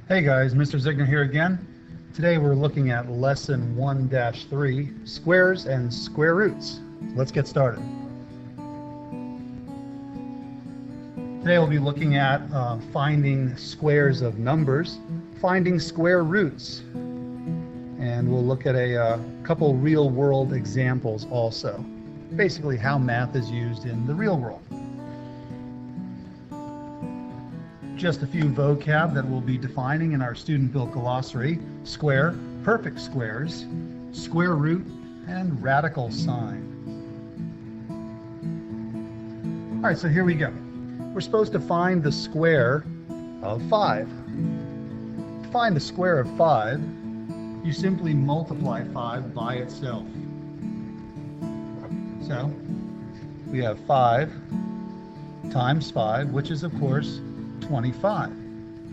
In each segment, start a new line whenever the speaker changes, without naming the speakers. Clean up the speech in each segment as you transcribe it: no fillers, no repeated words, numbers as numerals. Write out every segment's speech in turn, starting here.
Hey guys, Mr. Zigner here again. Today we're looking at lesson 1-3, squares and square roots. Let's get started. Today we'll be looking at finding squares of numbers, finding square roots, and we'll look at a couple real-world examples also. Basically how math is used in the real world. Just a few vocab that we'll be defining in our student-built glossary: square, perfect squares, square root, and radical sign. All right, so here we go. We're supposed to find the square of 5. To find the square of 5, you simply multiply 5 by itself. So we have 5 times 5, which is, of course, 25,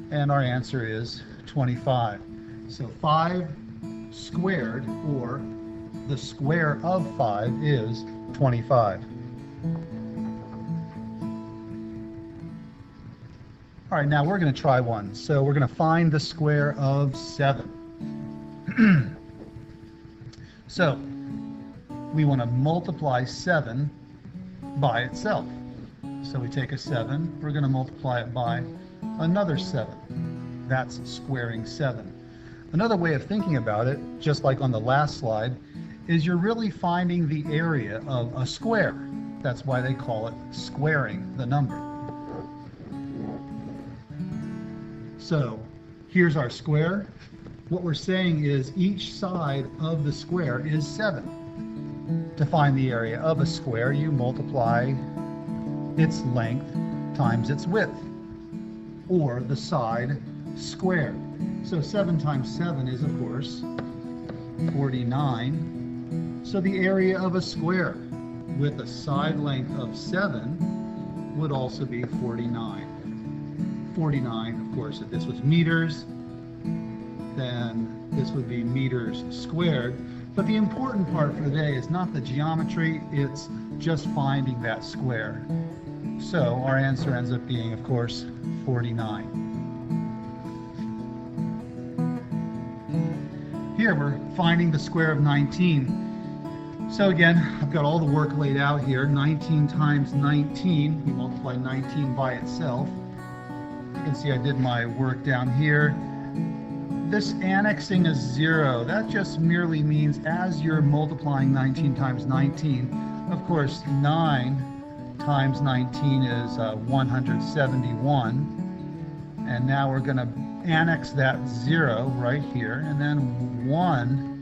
and our answer is 25. So 5 squared, or the square of 5, is 25. All right, now we're going to try one. So we're going to find the square of 7. So we want to multiply 7 by itself. So we take a 7, we're going to multiply it by another 7. That's squaring 7. Another way of thinking about it, just like on the last slide, is you're really finding the area of a square. That's why they call it squaring the number. So here's our square. What we're saying is each side of the square is 7. To find the area of a square, you multiply its length times its width, or the side squared. So 7 times 7 is, of course, 49. So the area of a square with a side length of 7 would also be 49. 49, of course, if this was meters, then this would be meters squared. But the important part for today is not the geometry, it's just finding that square. So our answer ends up being, of course, 49. Here we're finding the square of 19. So again, I've got all the work laid out here. 19 times 19, you multiply 19 by itself. You can see I did my work down here. This annexing a 0, that just merely means as you're multiplying 19 times 19, of course 9 times 19 is 171, and now we're going to annex that 0 right here, and then 1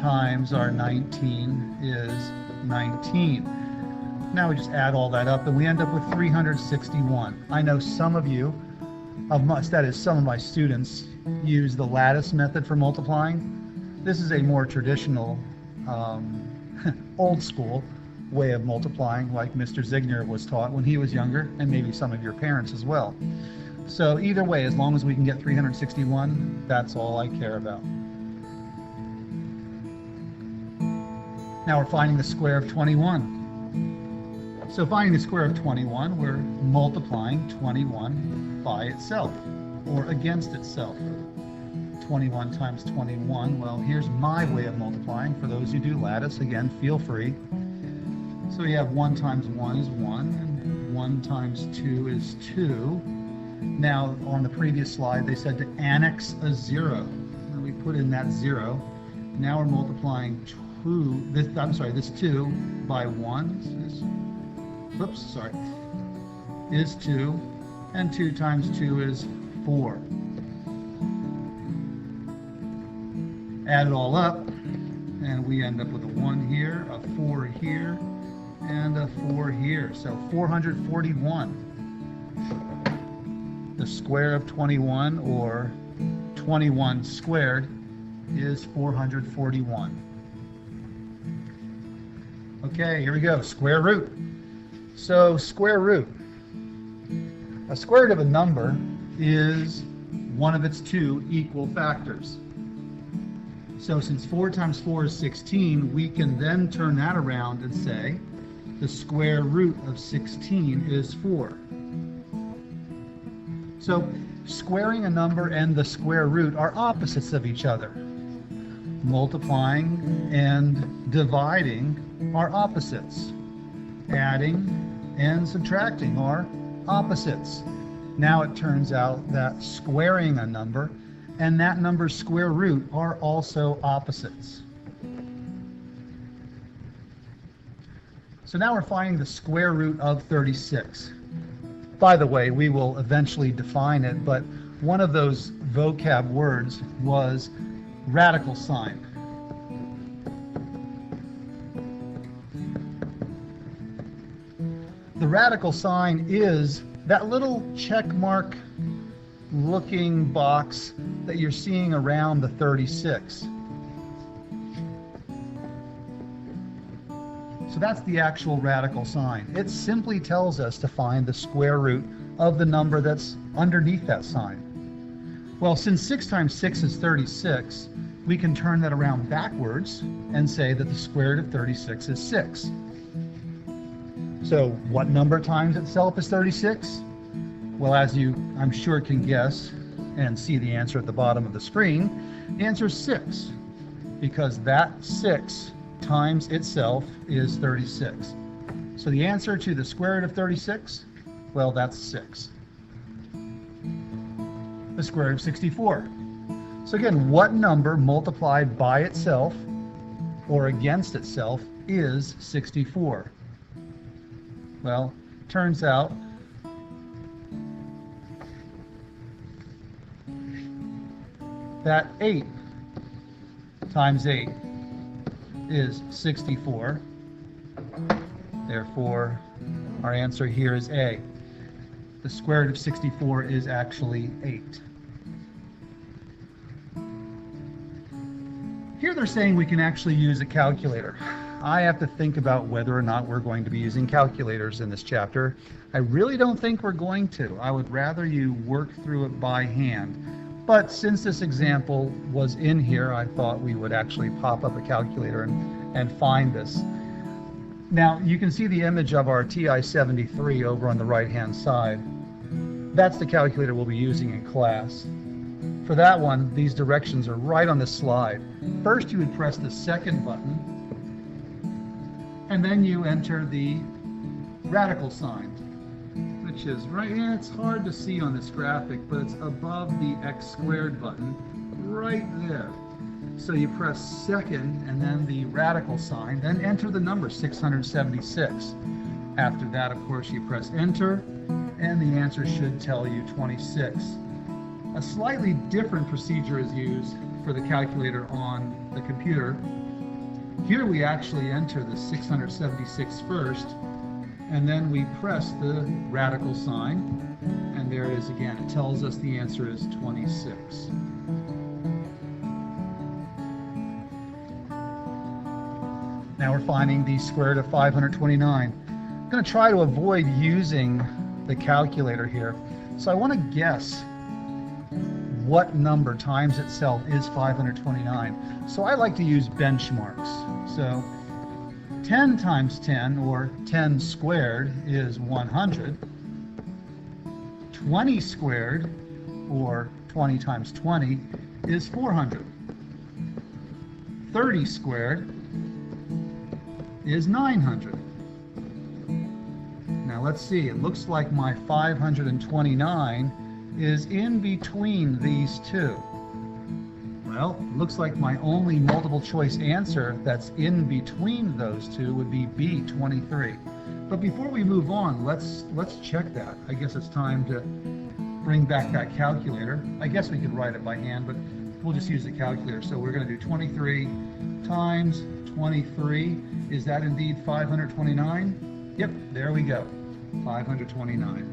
times our 19 is 19. Now we just add all that up and we end up with 361. I know some of you, some of my students, use the lattice method for multiplying. This is a more traditional, old school way of multiplying, like Mr. Zigner was taught when he was younger, and maybe some of your parents as well. So either way, as long as we can get 361, that's all I care about. Now we're finding the square of 21. So finding the square of 21, we're multiplying 21 by itself, or against itself. 21 times 21, well, here's my way of multiplying. For those who do lattice, again, feel free. So we have 1 times 1 is 1, and 1 times 2 is 2. Now, on the previous slide, they said to annex a 0. And we put in that 0. Now we're multiplying this 2 by 1. Is 2. And 2 times 2 is 4. Add it all up, and we end up with a 1 here, a 4 here, and a 4 here. So 441. The square of 21, or 21 squared, is 441. Okay, here we go. Square root. So square root. A square root of a number is one of its 2 equal factors. So since 4 times 4 is 16, we can then turn that around and say the square root of 16 is 4. So Squaring a number and the square root are opposites of each other. Multiplying and dividing are opposites. Adding and subtracting are opposites. Now it turns out that squaring a number and that number's square root are also opposites. So now we're finding the square root of 36. By the way, we will eventually define it, but one of those vocab words was radical sign. The radical sign is that little check mark looking box that you're seeing around the 36. So that's the actual radical sign. It simply tells us to find the square root of the number that's underneath that sign. Well, since 6 times 6 is 36, we can turn that around backwards and say that the square root of 36 is 6. So what number times itself is 36? Well, as you, I'm sure, can guess and see the answer at the bottom of the screen, the answer is 6, because that 6 times itself is 36. So the answer to the square root of 36, well, that's 6. The square root of 64. So again, what number multiplied by itself or against itself is 64? Well, turns out that 8 times 8 is 64. Therefore, our answer here is A. The square root of 64 is actually 8. Here they're saying we can actually use a calculator. I have to think about whether or not we're going to be using calculators in this chapter. I really don't think we're going to. I would rather you work through it by hand. But since this example was in here, I thought we would actually pop up a calculator and find this. Now, you can see the image of our TI-73 over on the right-hand side. That's the calculator we'll be using in class. For that one, these directions are right on the slide. First, you would press the second button, and then you enter the radical sign, which is right here. It's hard to see on this graphic, but it's above the x squared button right there. So you press second and then the radical sign, then enter the number 676. After that, of course, you press enter, and the answer should tell you 26. A slightly different procedure is used for the calculator on the computer. Here we actually enter the 676 first, and then we press the radical sign, and there it is again. It tells us the answer is 26. Now we're finding the square root of 529. I'm going to try to avoid using the calculator here. So I want to guess what number times itself is 529. So I like to use benchmarks. So 10 times 10, or 10 squared, is 100. 20 squared, or 20 times 20, is 400. 30 squared is 900. Now let's see, it looks like my 529 is in between these two. Well, it looks like my only multiple choice answer that's in between those two would be B, 23. But before we move on, let's check that. I guess it's time to bring back that calculator. I guess we could write it by hand, but we'll just use the calculator. So we're going to do 23 times 23. Is that indeed 529? Yep, there we go. 529.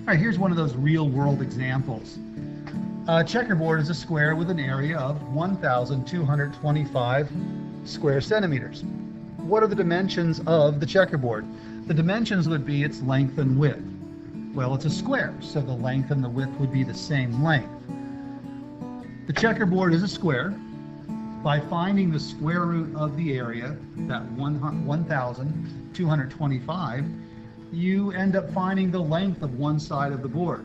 All right, here's one of those real-world examples. A checkerboard is a square with an area of 1,225 square centimeters. What are the dimensions of the checkerboard? The dimensions would be its length and width. Well, it's a square, so the length and the width would be the same length. The checkerboard is a square. By finding the square root of the area, that 1,225, you end up finding the length of one side of the board.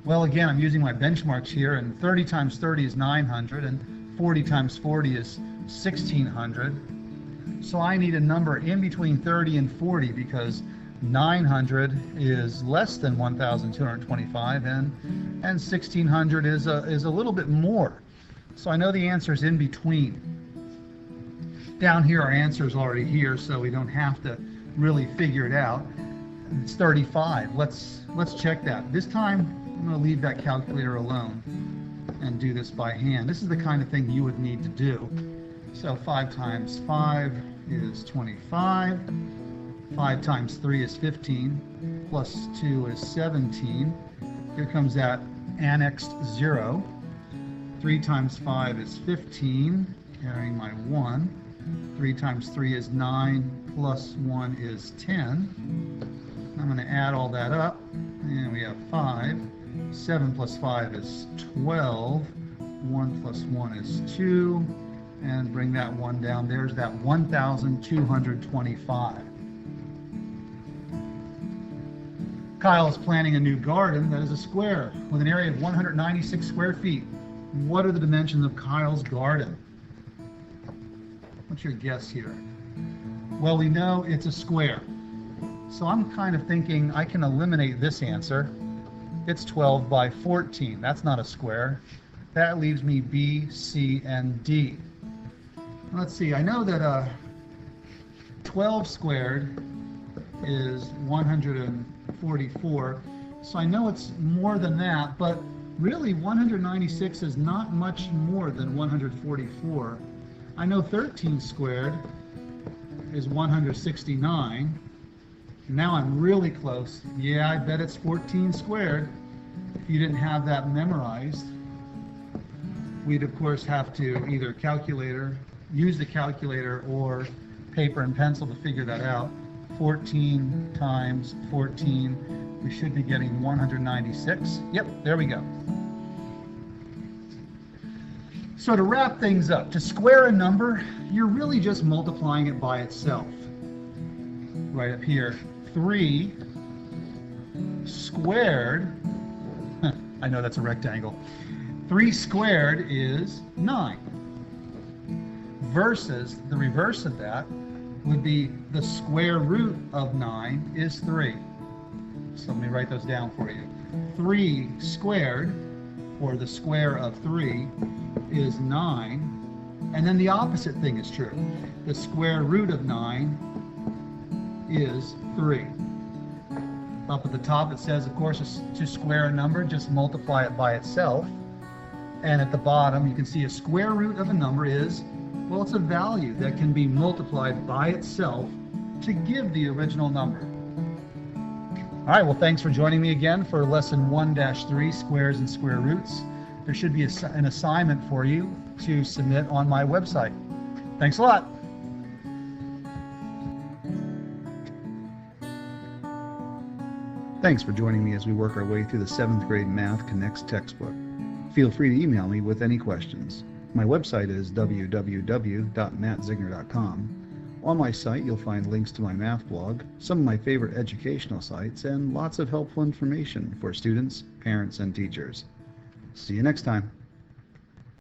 Well, again, I'm using my benchmarks here, and 30 times 30 is 900, and 40 times 40 is 1600. So I need a number in between 30 and 40 because 900 is less than 1,225, and 1600 is a little bit more. So I know the answer is in between. Down here, our answer is already here, so we don't have to really figure it out. It's 35. Let's check that. This time, I'm going to leave that calculator alone and do this by hand. This is the kind of thing you would need to do. So 5 times 5 is 25. 5 times 3 is 15. Plus 2 is 17. Here comes that annexed 0. 3 times 5 is 15, carrying my 1. 3 times 3 is 9, plus 1 is 10. I'm going to add all that up, and we have 5. 7 plus 5 is 12. 1 plus 1 is 2. And bring that 1 down. There's that 1,225. Kyle is planting a new garden that is a square with an area of 196 square feet. What are the dimensions of Kyle's garden? What's your guess here? Well, we know it's a square. So I'm kind of thinking I can eliminate this answer. It's 12 by 14. That's not a square. That leaves me B, C, and D. Let's see, I know that 12 squared is 144. So I know it's more than that, but really 196 is not much more than 144. I know 13 squared is 169. Now I'm really close. Yeah, I bet it's 14 squared. If you didn't have that memorized, we'd of course have to either use the calculator or paper and pencil to figure that out. 14 times 14, we should be getting 196. Yep, there we go. So to wrap things up, to square a number, you're really just multiplying it by itself. Right up here, 3 squared, I know that's a rectangle, 3 squared is 9, versus the reverse of that would be the square root of 9 is 3. So let me write those down for you. 3 squared, or the square of 3, is 9. And then the opposite thing is true. The square root of 9 is 3. Up at the top it says, of course, to square a number, just multiply it by itself. And at the bottom you can see a square root of a number is, well, it's a value that can be multiplied by itself to give the original number. All right, well, thanks for joining me again for lesson 1-3, squares and square roots. There should be an assignment for you to submit on my website. Thanks a lot. Thanks for joining me as we work our way through the 7th grade Math Connects textbook. Feel free to email me with any questions. My website is www.mattzigner.com. On my site, you'll find links to my math blog, some of my favorite educational sites, and lots of helpful information for students, parents, and teachers. See you next time.